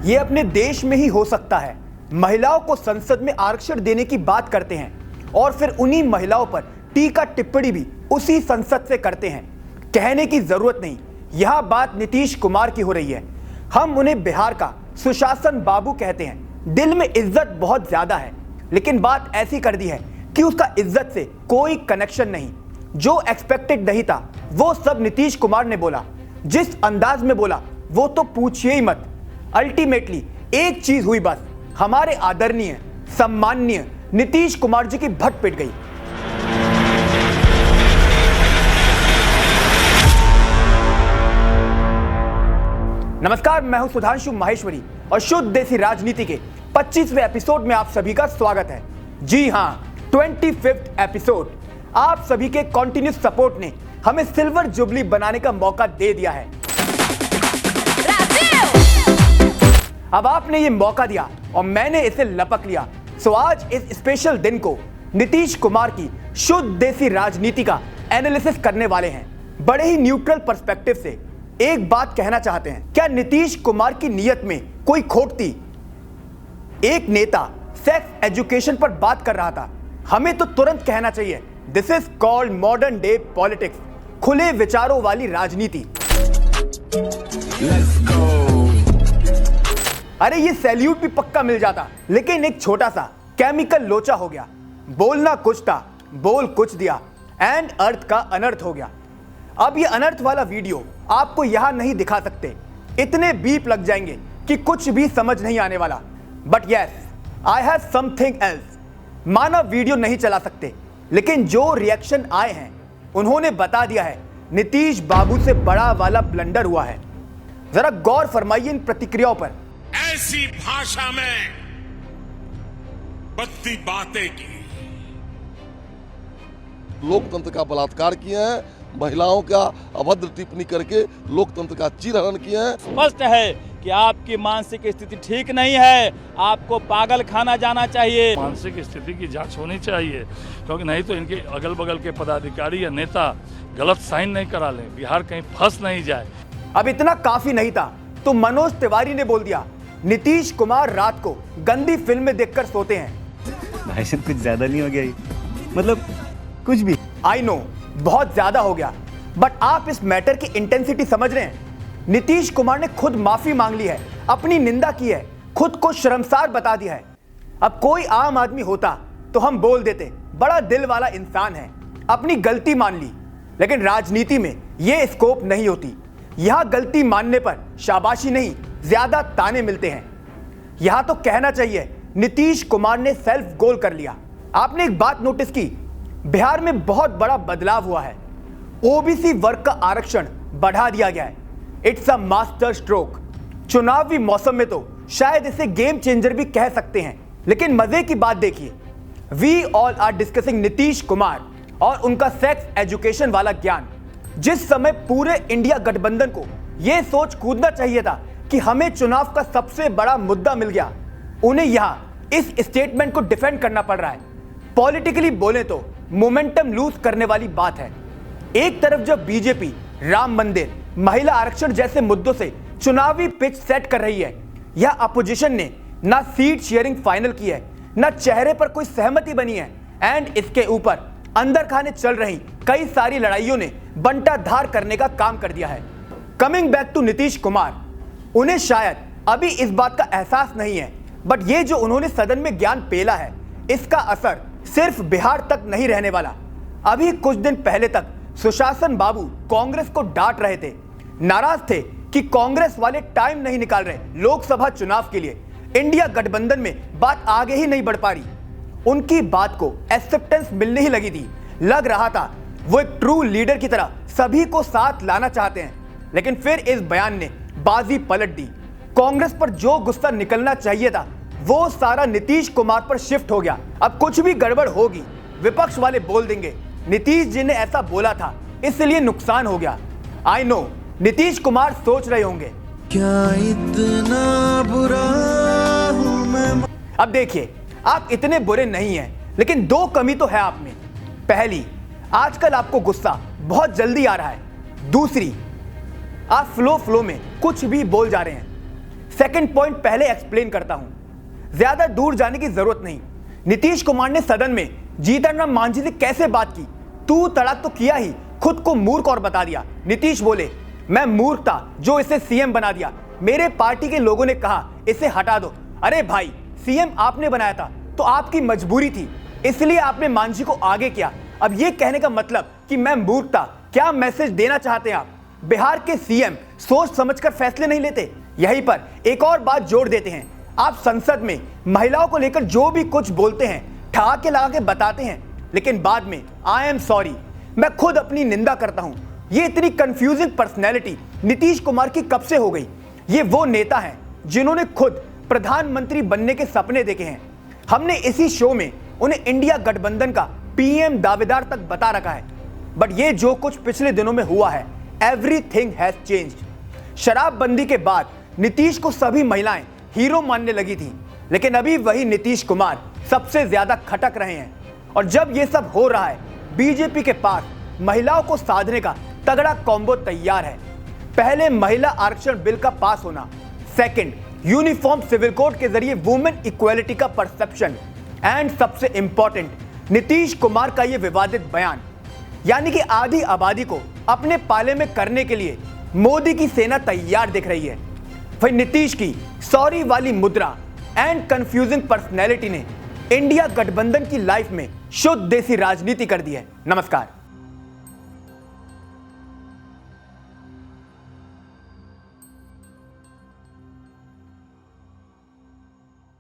ये अपने देश में ही हो सकता है। महिलाओं को संसद में आरक्षण देने की बात करते हैं और फिर उन्हीं महिलाओं पर टीका टिप्पणी भी उसी संसद से करते हैं। कहने की जरूरत नहीं, यह बात नीतीश कुमार की हो रही है। हम उन्हें बिहार का सुशासन बाबू कहते हैं। दिल में इज्जत बहुत ज्यादा है, लेकिन बात ऐसी कर दी है कि उसका इज्जत से कोई कनेक्शन नहीं। जो एक्सपेक्टेड नहीं था वो सब नीतीश कुमार ने बोला। जिस अंदाज में बोला वो तो पूछिए ही मत। अल्टीमेटली एक चीज हुई, बस हमारे आदरणीय सम्माननीय नीतीश कुमार जी की भट पिट गई। नमस्कार, मैं हूं सुधांशु माहेश्वरी और शुद्ध देसी राजनीति के 25वें एपिसोड में आप सभी का स्वागत है। जी हां, 25th एपिसोड। आप सभी के कॉन्टिन्यूस सपोर्ट ने हमें सिल्वर जुबली बनाने का मौका दे दिया है। अब आपने ये मौका दिया और मैंने इसे लपक लिया। सो आज इस स्पेशल दिन को नीतीश कुमार की शुद्ध देसी राजनीति का एनालिसिस करने वाले हैं। बड़े ही न्यूट्रल पर्सपेक्टिव से एक बात कहना चाहते हैं, क्या नीतीश कुमार की नीयत में कोई खोट थी? एक नेता सेक्स एजुकेशन पर बात कर रहा था। हमें तो तुरंत कहना चाहिए, this is called modern day politics, खुले विचारों वाली राजनीति। अरे ये सैल्यूट भी पक्का मिल जाता, लेकिन एक छोटा सा केमिकल लोचा हो गया। बोलना कुछ था, बोल कुछ दिया एंड अर्थ का अनर्थ हो गया। अब ये अनर्थ वाला वीडियो आपको यहां नहीं दिखा सकते, इतने बीप लग जाएंगे कि कुछ भी समझ नहीं आने वाला। But yes, I have something else. माना वीडियो नहीं चला सकते, लेकिन जो रिएक्शन आए हैं उन्होंने बता दिया है नीतीश बाबू से बड़ा वाला ब्लंडर हुआ है। जरा गौर फरमाइए इन प्रतिक्रियाओं पर। ऐसी भाषा में बत्ती बातें की, लोकतंत्र का बलात्कार किए हैं, महिलाओं का अभद्र टिप्पणी करके लोकतंत्र का चीरहरण किए हैं। स्पष्ट है कि आपकी मानसिक स्थिति ठीक नहीं है, आपको पागल खाना जाना चाहिए। मानसिक स्थिति की जांच होनी चाहिए, क्योंकि नहीं तो इनके अगल बगल के पदाधिकारी या नेता गलत साइन नहीं करा लें, बिहार कहीं फंस नहीं जाए। अब इतना काफी नहीं था तो मनोज तिवारी ने बोल दिया, नीतीश कुमार रात को गंदी फिल्में देखकर सोते हैं। भाई साहब कुछ ज्यादा नहीं हो गया ये? मतलब कुछ भी। आई नो बहुत ज्यादा हो गया, बट आप इस मैटर की इंटेंसिटी समझ रहे हैं? नीतीश कुमार ने खुद माफी मांग ली है, अपनी निंदा की है, खुद को शर्मसार बता दिया है। अब कोई आम आदमी होता तो हम बोल देते, बड़ा दिल वाला इंसान है, अपनी गलती मान ली। लेकिन राजनीति में यह स्कोप नहीं होती। यहां गलती मानने पर शाबाशी नहीं, ज्यादा ताने मिलते हैं। यहां तो कहना चाहिए नीतीश कुमार ने सेल्फ गोल कर लिया। आपने एक बात नोटिस की, बिहार में बहुत बड़ा बदलाव हुआ है। ओबीसी वर्ग का आरक्षण बढ़ा दिया गया है। It's a master stroke. चुनावी मौसम में तो शायद इसे गेम चेंजर भी कह सकते हैं। लेकिन मजे की बात देखिए, we all are discussing Nitish Kumar और उनका सेक्स एजुकेशन वाला ज्ञान। जिस समय पूरे इंडिया गठबंधन को यह सोच कूदना चाहिए था कि हमें चुनाव का सबसे बड़ा मुद्दा मिल गया, उन्हें यहां इस स्टेटमेंट को डिफेंड करना पड़ रहा है। पॉलिटिकली बोले तो मोमेंटम लूज करने वाली बात है। एक तरफ जब बीजेपी राम मंदिर, महिला आरक्षण जैसे मुद्दों से चुनावी पिच सेट कर रही है, या अपोजिशन ने ना सीट शेयरिंग फाइनल की है, ना चेहरे पर कोई सहमति बनी है, एंड इसके ऊपर अंदर खाने चल रही कई सारी लड़ाइयों ने बंटाधार करने का काम कर दिया है। Coming back to Nitish Kumar, उन्हें शायद अभी इस बात का एहसास नहीं है, बट ये जो उन्होंने सदन में ज्ञान पेला है, इसका असर सिर्फ बिहार तक नहीं रहने वाला। अभी कुछ दिन पहले तक सुशासन बाबू कांग्रेस को डांट रहे थे, नाराज थे कि कांग्रेस वाले टाइम नहीं निकाल रहे लोकसभा चुनाव के लिए। इंडिया गठबंधन में बात आगे ही नहीं बढ़ पा रही। उनकी बात को एक्सेप्टेंस मिलने ही लगी थी। लग रहा था वो एक ट्रू लीडर की तरह सभी को साथ लाना चाहते हैं। लेकिन फिर इस बयान ने बाजी पलट दी। कांग्रेस पर जो गुस्सा निकलना चाहिए था वो सारा नीतीश कुमार पर शिफ्ट हो गया। अब कुछ भी गड़बड़ होगी, विपक्ष वाले बोल देंगे नीतीश जी ने ऐसा बोला था इसलिए नुकसान हो गया। आई नो नीतीश कुमार सोच रहे होंगे, क्या इतना बुरा हूं मैं। अब देखिए, आप इतने बुरे नहीं हैं, लेकिन दो कमी तो है आप में। पहली, आजकल आपको गुस्सा बहुत जल्दी आ रहा है। दूसरी, आप फ्लो में कुछ भी बोल जा रहे हैं। सेकंड पॉइंट पहले एक्सप्लेन करता हूं, ज्यादा दूर जाने की जरूरत नहीं। नीतीश कुमार ने सदन में जीतन राम मांझी से कैसे बात की, तू तड़ाक तो किया ही, खुद को मूर्ख और बता दिया। नीतीश बोले, मैं मूर्ख था जो इसे सीएम बना दिया, मेरे पार्टी के लोगों ने कहा इसे हटा दो। अरे भाई, सीएम आपने बनाया था तो आपकी मजबूरी थी, इसलिए आपने मांझी को आगे किया। अब यह कहने का मतलब कि मैं मूर्ख था, क्या मैसेज देना चाहते हैं आप? बिहार के सीएम सोच समझकर फैसले नहीं लेते। यहीं पर एक और बात जोड़ देते हैं, आप संसद में महिलाओं को लेकर जो भी कुछ बोलते हैं, ठहाके लगा के बताते हैं, लेकिन बाद में आई एम सॉरी, मैं खुद अपनी निंदा करता हूं। ये इतनी कंफ्यूजिंग पर्सनैलिटी नीतीश कुमार की कब से हो गई? ये वो नेता हैं जिन्होंने खुद प्रधानमंत्री बनने के सपने देखे हैं। हमने इसी शो में उन्हें इंडिया गठबंधन का पीएम दावेदार तक बता रखा है। बट ये जो कुछ पिछले दिनों में हुआ है, एवरीथिंग हैज चेंज्ड। शराबबंदी के बाद नीतीश को सभी महिलाएं हीरो मानने लगी थी, लेकिन अभी वही नीतीश कुमार सबसे ज्यादा खटक रहे हैं। और जब ये सब हो रहा है, बीजेपी के पास महिलाओं को साधने का तगड़ा कॉम्बो तैयार है। पहले महिला आरक्षण बिल का पास होना, सेकंड यूनिफॉर्म सिविल कोड के जरिए वुमेन इक्वालिटी का परसेप्शन, एंड सबसे इंपॉर्टेंट नीतीश कुमार का यह विवादित बयान। यानी कि आधी आबादी को अपने पाले में करने के लिए मोदी की सेना तैयार दिख रही है। वही नीतीश की सॉरी वाली मुद्रा एंड कंफ्यूजिंग पर्सनैलिटी ने इंडिया गठबंधन की लाइफ में शुद्ध देसी राजनीति कर दी है। नमस्कार।